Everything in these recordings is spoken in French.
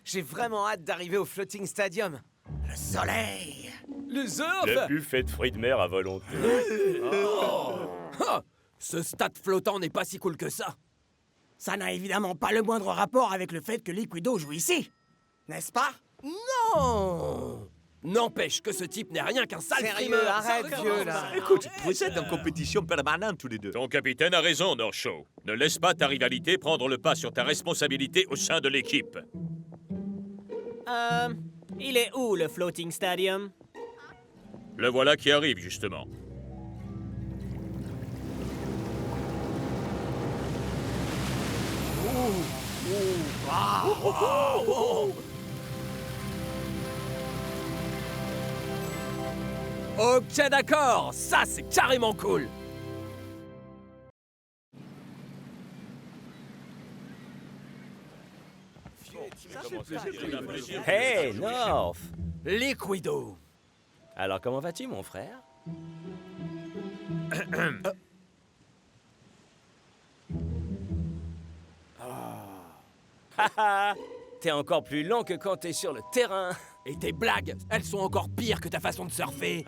J'ai vraiment hâte d'arriver au Floating Stadium. Le soleil. Le surf. Le buffet de fruits de mer à volonté. Ah, ce stade flottant n'est pas si cool que ça. Ça n'a évidemment pas le moindre rapport avec le fait que Liquido joue ici. N'est-ce pas? Non. N'empêche que ce type n'est rien qu'un sale Sérieux, frimeur. arrête, Ça vieux, recommence. là. Écoute, vous êtes en compétition permanente tous les deux. Ton capitaine a raison, North Shore. Ne laisse pas ta rivalité prendre le pas sur ta responsabilité au sein de l'équipe. Il est où, le Floating Stadium? Le voilà qui arrive, justement. Ok, d'accord. Ça, c'est carrément cool. Hey, North! Liquido. Alors, comment vas-tu, mon frère? Haha! T'es encore plus lent que quand t'es sur le terrain. Et tes blagues, elles sont encore pires que ta façon de surfer.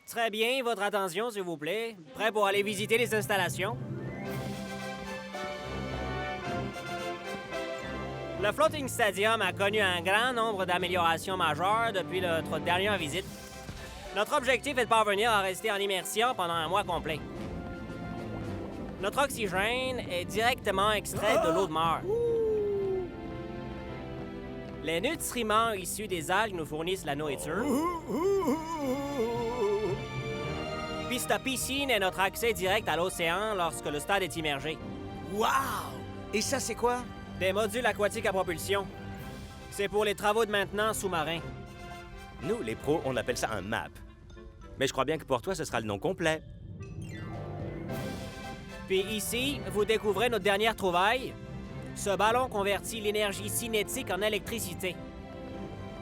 Très bien, votre attention, s'il vous plaît. Prêt pour aller visiter les installations? Le Floating Stadium a connu un grand nombre d'améliorations majeures depuis notre dernière visite. Notre objectif est de parvenir à rester en immersion pendant un mois complet. Notre oxygène est directement extrait de l'eau de mer. Les nutriments issus des algues nous fournissent la nourriture. Puis cette piscine est notre accès direct à l'océan lorsque le stade est immergé. Wow! Et ça, c'est quoi? Des modules aquatiques à propulsion. C'est pour les travaux de maintenance sous-marins. Nous, les pros, on appelle ça un map. Mais je crois bien que pour toi, ce sera le nom complet. Puis ici, vous découvrez notre dernière trouvaille. Ce ballon convertit l'énergie cinétique en électricité.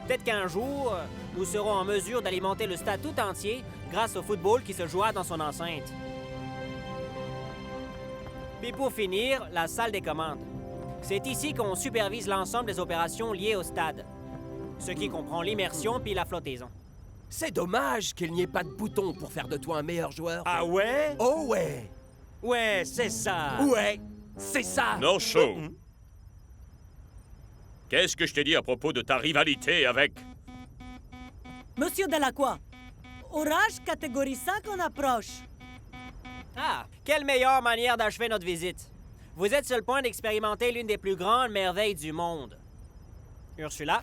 Peut-être qu'un jour, nous serons en mesure d'alimenter le stade tout entier grâce au football qui se jouera dans son enceinte. Puis pour finir, la salle des commandes. C'est ici qu'on supervise l'ensemble des opérations liées au stade, ce qui comprend l'immersion puis la flottaison. C'est dommage qu'il n'y ait pas de bouton pour faire de toi un meilleur joueur. Ah ouais? Oh ouais. Ouais, c'est ça! Ouais, c'est ça. North Shore. Qu'est-ce que je t'ai dit à propos de ta rivalité avec... Monsieur Delacroix, orage catégorie 5 en approche. Ah, quelle meilleure manière d'achever notre visite. Vous êtes sur le point d'expérimenter l'une des plus grandes merveilles du monde. Ursula?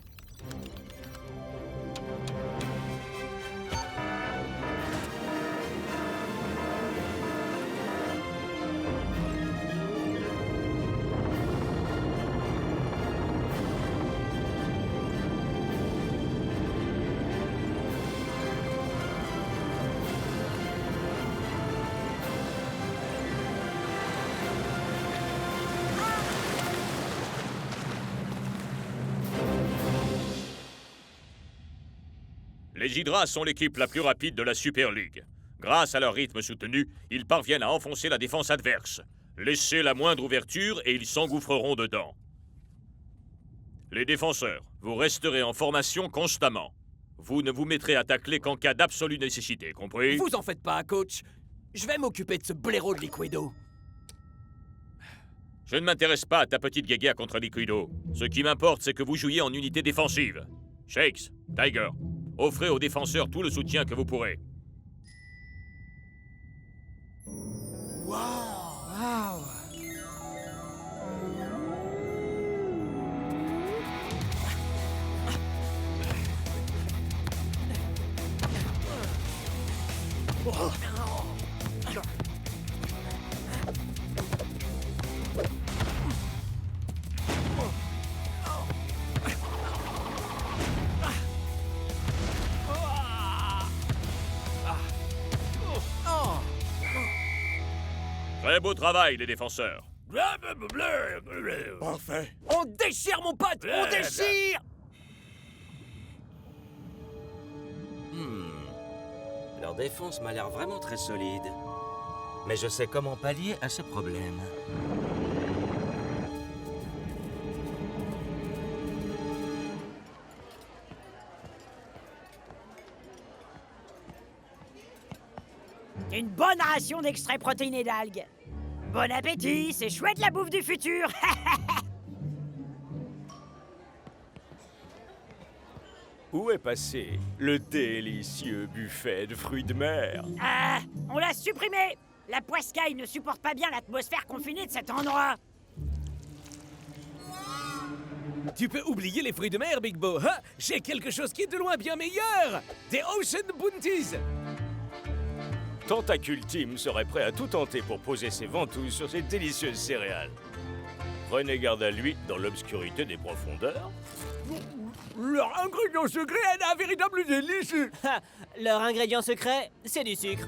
Les Hydras sont l'équipe la plus rapide de la Super League. Grâce à leur rythme soutenu, ils parviennent à enfoncer la défense adverse. Laissez la moindre ouverture et ils s'engouffreront dedans. Les défenseurs, vous resterez en formation constamment. Vous ne vous mettrez à tacler qu'en cas d'absolue nécessité, compris? Vous en faites pas, coach. Je vais m'occuper de ce blaireau de Liquido. Je ne m'intéresse pas à ta petite guéguerre contre Liquido. Ce qui m'importe, c'est que vous jouiez en unité défensive. Shakes, Tiger, offrez aux défenseurs tout le soutien que vous pourrez. Très beau travail, les défenseurs. Parfait. On déchire, mon pote. On déchire. Leur défense m'a l'air vraiment très solide. Mais je sais comment pallier à ce problème. une bonne ration d'extrait protéiné d'algues. Bon appétit, c'est chouette la bouffe du futur. Où est passé le délicieux buffet de fruits de mer? Ah, on l'a supprimé. La poiscaille ne supporte pas bien l'atmosphère confinée de cet endroit. Tu peux oublier les fruits de mer, Big Bo. Hein? J'ai quelque chose qui est de loin bien meilleur. Des Ocean Bounties. Tentacule Team serait prêt à tout tenter pour poser ses ventouses sur ces délicieuses céréales. Prenez garde à lui dans l'obscurité des profondeurs. Leur ingrédient secret est un véritable délice. Ha! Leur ingrédient secret, c'est du sucre.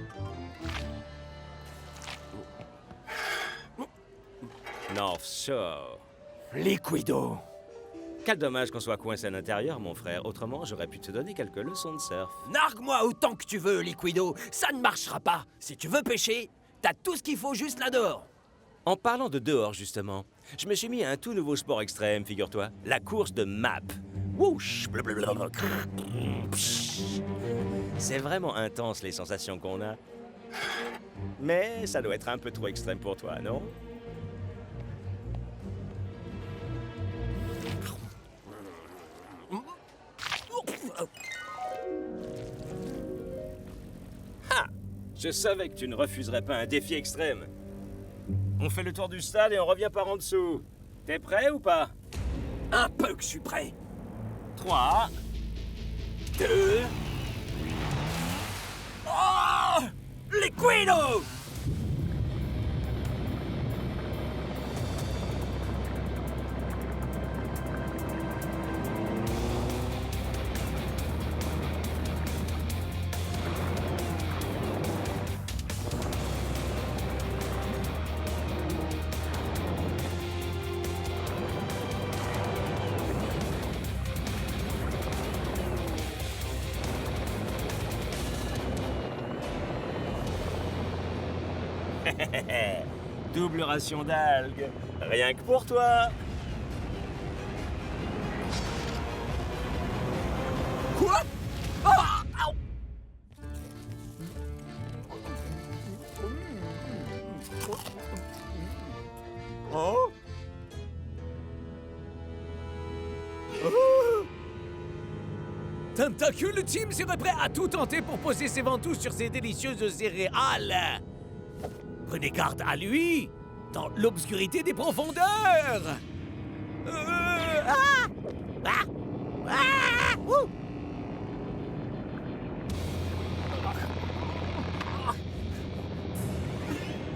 North Shore. Liquido. Quel dommage qu'on soit coincé à l'intérieur, mon frère. Autrement, j'aurais pu te donner quelques leçons de surf. Nargue-moi autant que tu veux, Liquido. Ça ne marchera pas. Si tu veux pêcher, t'as tout ce qu'il faut juste là dehors. En parlant de dehors, justement, je me suis mis à un tout nouveau sport extrême, figure-toi. La course de map. Whoosh! Blablabla. C'est vraiment intense, les sensations qu'on a. Mais ça doit être un peu trop extrême pour toi, non? Ha! Je savais que tu ne refuserais pas un défi extrême. On fait le tour du stade et on revient par en dessous. T'es prêt ou pas? Un peu que je suis prêt. 3, 2... Oh! Liquido! double ration d'algues. Rien que pour toi. Quoi? Ah! Au! Oh? Oh! Tentacule Team serait prêt à tout tenter pour poser ses ventouses sur ces délicieuses céréales. Prenez garde à lui, dans l'obscurité des profondeurs. Ah! Ah! Ah! Ouh!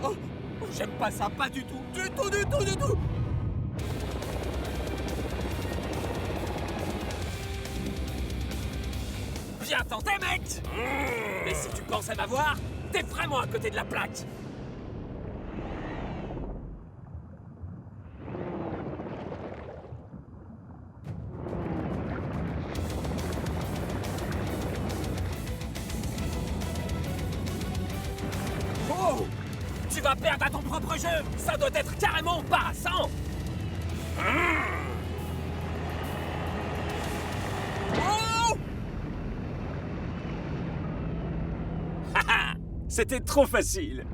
Oh, j'aime pas ça, pas du tout, du tout, du tout, du tout. Bien tenté, mec. Mais si tu pensais m'avoir, t'es vraiment à côté de la plaque. Oh! Tu vas perdre à ton propre jeu. Ça doit être carrément embarrassant. Oh! C'était trop facile.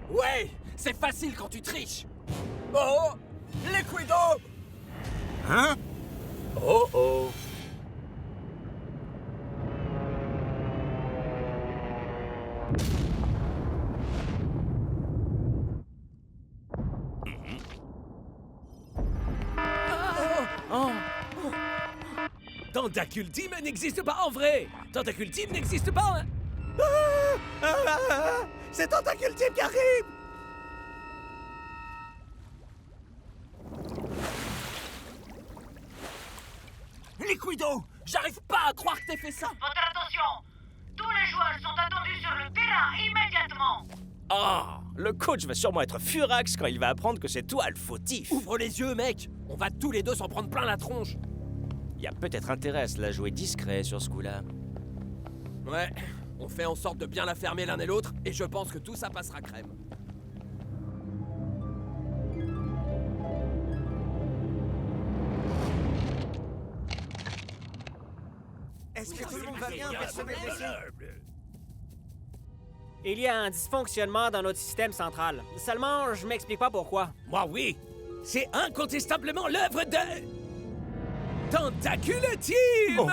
Ouais, c'est facile quand tu triches. Oh! Liquido! Hein? Oh oh. Tentacule Team n'existe pas en vrai. Tentacule Team n'existe pas. C'est Tentacule Team qui arrive. Liquido, j'arrive pas à croire que t'aies fait ça. Votre attention! Tous les joueurs sont attendus sur le terrain immédiatement! Oh, le coach va sûrement être furax quand il va apprendre que c'est toi le fautif. Ouvre les yeux, mec. On va tous les deux s'en prendre plein la tronche. Il y a peut-être intérêt à se la jouer discret sur ce coup-là. Ouais, on fait en sorte de bien la fermer l'un et l'autre, et je pense que tout ça passera crème. Est-ce que tout le monde va bien? Personne n'est blessé? Il y a un dysfonctionnement dans notre système central. Seulement, je m'explique pas pourquoi. Moi, oui. C'est incontestablement l'œuvre de... Tentacule Team!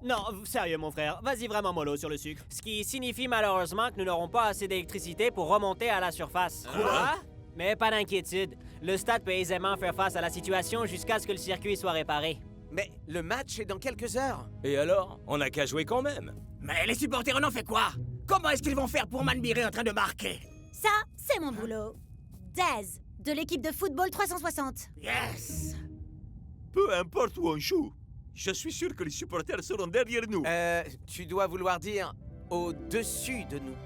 Non, sérieux, mon frère, vas-y vraiment mollo sur le sucre. Ce qui signifie malheureusement que nous n'aurons pas assez d'électricité pour remonter à la surface. Quoi? Mais pas d'inquiétude. Le stade peut aisément faire face à la situation jusqu'à ce que le circuit soit réparé. Mais le match est dans quelques heures. Et alors? On n'a qu'à jouer quand même. Mais les supporters en ont fait quoi? Comment est-ce qu'ils vont faire pour m'admirer en train de marquer? Ça, c'est mon boulot. Daz, de l'équipe de football 360. Yes! Peu importe où on joue, je suis sûr que les supporters seront derrière nous. Tu dois vouloir dire au-dessus de nous.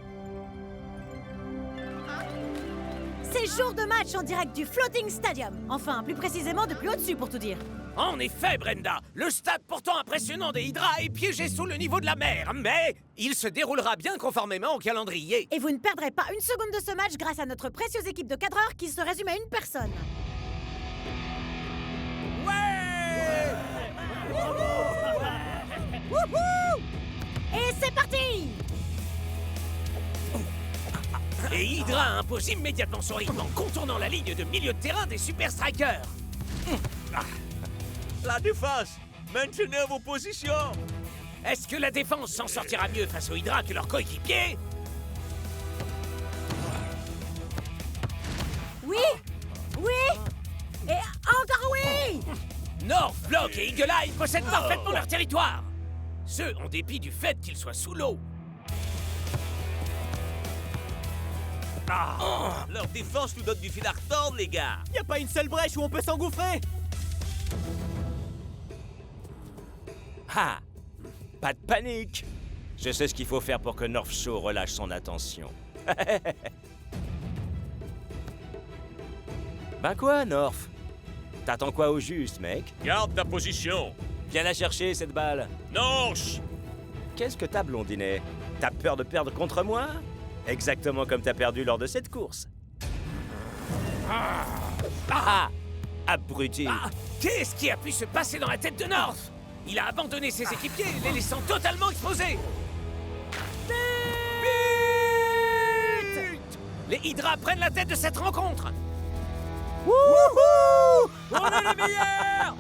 C'est jour de match en direct du Floating Stadium. Enfin, plus précisément de plus au-dessus pour tout dire. En effet, Brenda, le stade pourtant impressionnant des Hydras est piégé sous le niveau de la mer, mais il se déroulera bien conformément au calendrier. Et vous ne perdrez pas une seconde de ce match grâce à notre précieuse équipe de cadreurs qui se résume à une personne. Wouhou! Et c'est parti! Et Hydra impose immédiatement son rythme en contournant la ligne de milieu de terrain des Super Strikers. La défense, maintenez vos positions. Est-ce que la défense s'en sortira mieux face aux Hydra que leurs coéquipiers? Oui! Oui! Et encore oui! North, Block et Eagle Eye possèdent parfaitement leur territoire. Ce, en dépit du fait qu'ils soient sous l'eau. Leur défense nous donne du fil à retordre, les gars. Y a pas une seule brèche où on peut s'engouffrer. Ah! Pas de panique! Je sais ce qu'il faut faire pour que North Shore relâche son attention. Ben quoi, North? T'attends quoi au juste, mec? Garde ta position. Viens la chercher, cette balle. North! Qu'est-ce que t'as, blondinet? T'as peur de perdre contre moi? Exactement comme t'as perdu lors de cette course. Abruti! Qu'est-ce qui a pu se passer dans la tête de North? Il a abandonné ses équipiers, les laissant totalement exposés. But! Les Hydras prennent la tête de cette rencontre. Wouhou! On est les meilleurs!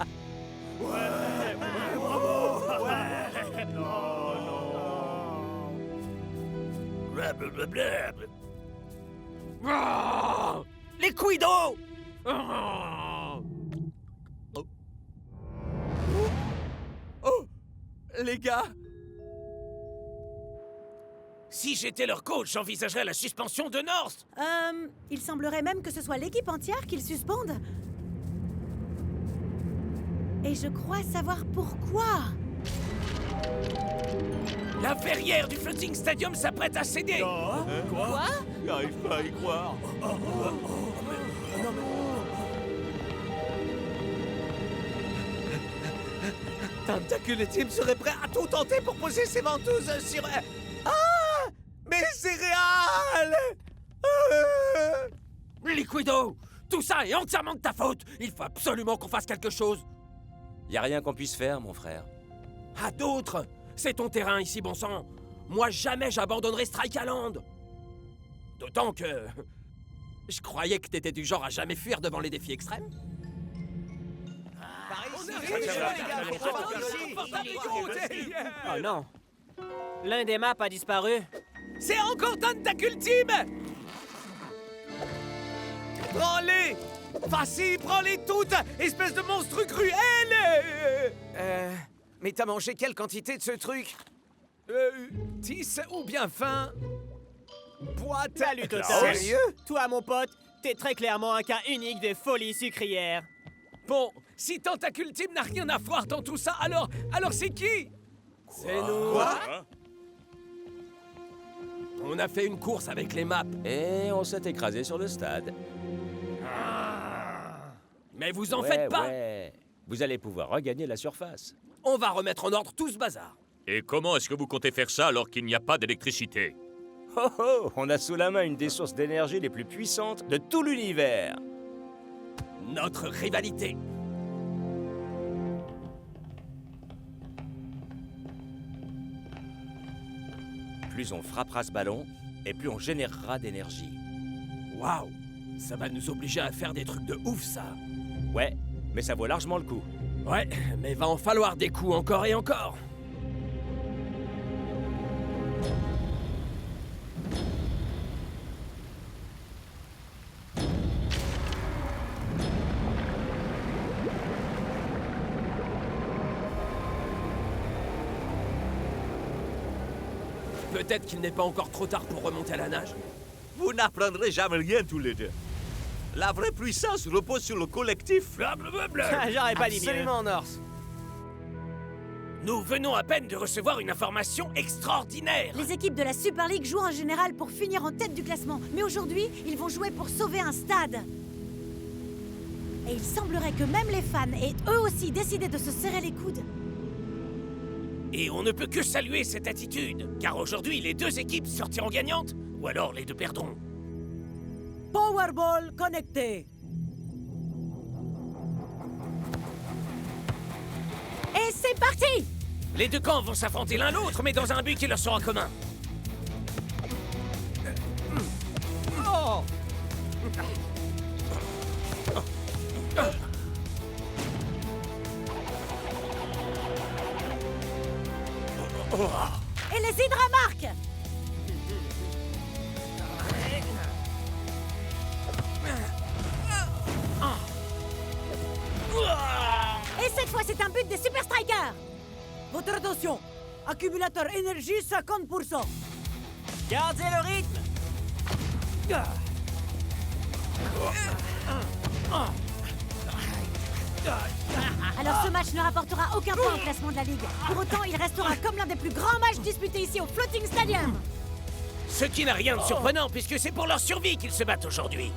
Les Quido! Oh! Les gars! Si j'étais leur coach, j'envisagerais la suspension de North. Il semblerait même que ce soit l'équipe entière qu'ils suspendent. Et je crois savoir pourquoi. La verrière du Floating Stadium s'apprête à céder. Quoi? J'arrive pas à y croire. Tentacule Team serait prêt à tout tenter pour poser ses ventouses sur... Ah! Mais c'est réel! Liquido, tout ça est entièrement de ta faute. Il faut absolument qu'on fasse quelque chose. Y a rien qu'on puisse faire, mon frère. À d'autres. C'est ton terrain ici, bon sang. Moi, jamais j'abandonnerai Strike Island. D'autant que... Je croyais que t'étais du genre à jamais fuir devant les défis extrêmes. Oh non. L'un des maps a disparu. C'est encore Tentacule Team! Prends-les! Vas-y, prends-les toutes, espèce de monstre cruel! Mais t'as mangé quelle quantité de ce truc? 10 ou bien faim? Boîte! Salut, Toto. Sérieux? Toi, mon pote, t'es très clairement un cas unique de folie sucrière. Bon, si Tentacule Team n'a rien à voir dans tout ça, alors c'est qui? C'est nous! Quoi? On a fait une course avec les maps. Et on s'est écrasé sur le stade. Mais vous en faites pas! Ouais. Vous allez pouvoir regagner la surface. On va remettre en ordre tout ce bazar. Et comment est-ce que vous comptez faire ça alors qu'il n'y a pas d'électricité? Oh oh! On a sous la main une des sources d'énergie les plus puissantes de tout l'univers. Notre rivalité. Plus on frappera ce ballon, et plus on générera d'énergie. Waouh! Ça va nous obliger à faire des trucs de ouf, ça. Ouais, mais ça vaut largement le coup. Ouais, mais va en falloir des coups encore et encore. Peut-être qu'il n'est pas encore trop tard pour remonter à la nage. Vous n'apprendrez jamais rien tous les deux. La vraie puissance repose sur le collectif. J'aurais pas dit mieux. Absolument, Norse. Nous venons à peine de recevoir une information extraordinaire. Les équipes de la Super League jouent en général pour finir en tête du classement. Mais aujourd'hui, ils vont jouer pour sauver un stade. Et il semblerait que même les fans aient eux aussi décidé de se serrer les coudes. Et on ne peut que saluer cette attitude, car aujourd'hui, les deux équipes sortiront gagnantes, ou alors les deux perdront. Powerball connecté. Et c'est parti! Les deux camps vont s'affronter l'un l'autre, mais dans un but qui leur sera commun. Oh! Et les Hydra marquent! Et cette fois, c'est un but des Super Strikers! Votre attention. Accumulateur énergie 50%. Gardez le rythme. Alors ce match ne rapportera aucun point au classement de la Ligue. Pour autant, il restera comme l'un des plus grands matchs disputés ici au Floating Stadium. Ce qui n'a rien de surprenant, puisque c'est pour leur survie qu'ils se battent aujourd'hui.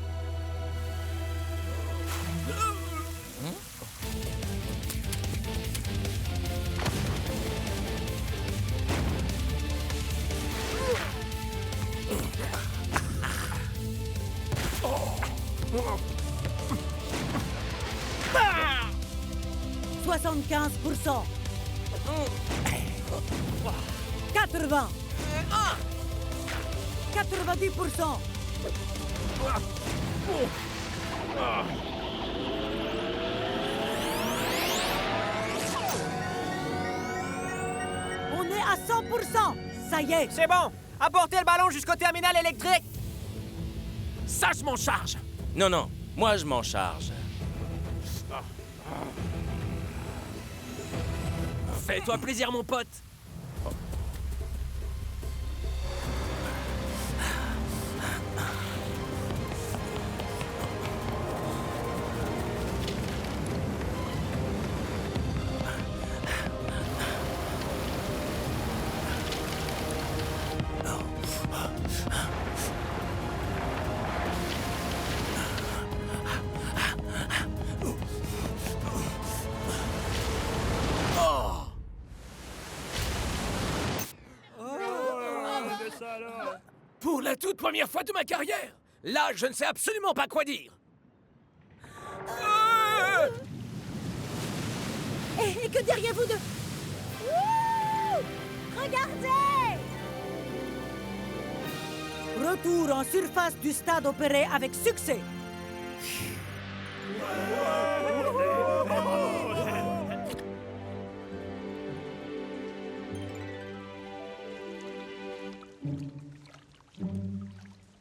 Ah 75%. 80. 90%. On est à 100%. Ça y est. C'est bon. Apportez le ballon jusqu'au terminal électrique. Ça, je m'en charge. Non, non, moi je m'en charge. Fais-toi plaisir, mon pote. Pour la toute première fois de ma carrière, là, je ne sais absolument pas quoi dire. Et que diriez-vous de... Wouh! Regardez! Retour en surface du stade opéré avec succès.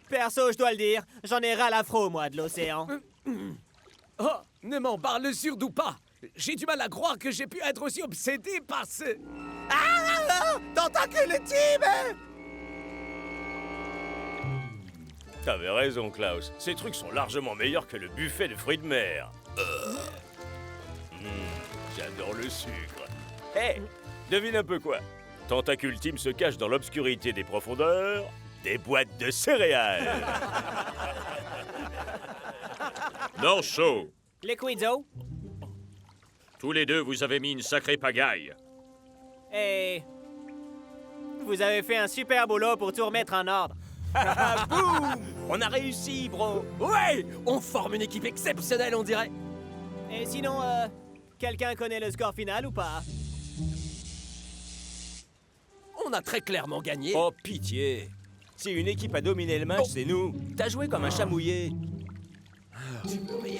Perso, je dois le dire, j'en ai ras l'afro, moi, de l'océan. Oh, ne m'en parle surtout pas. J'ai du mal à croire que j'ai pu être aussi obsédé par ce... Tentacule Team! T'avais raison, Klaus. Ces trucs sont largement meilleurs que le buffet de fruits de mer. J'adore le sucre. Hé, devine un peu quoi. Tentacule Team se cache dans l'obscurité des profondeurs des boîtes de céréales. North Show, Liquido. tous les deux, vous avez mis une sacrée pagaille. Et... vous avez fait un super boulot pour tout remettre en ordre. Boum! On a réussi, bro! Ouais! On forme une équipe exceptionnelle, on dirait. Et sinon, quelqu'un connaît le score final ou pas? On a très clairement gagné. Oh, pitié! Si une équipe a dominé le match, c'est nous. T'as joué comme un chat mouillé.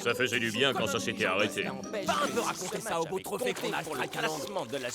Ça faisait du bien quand ça s'était arrêté. Va un peu raconter ça au beau trophée qu'on a pour le classement de la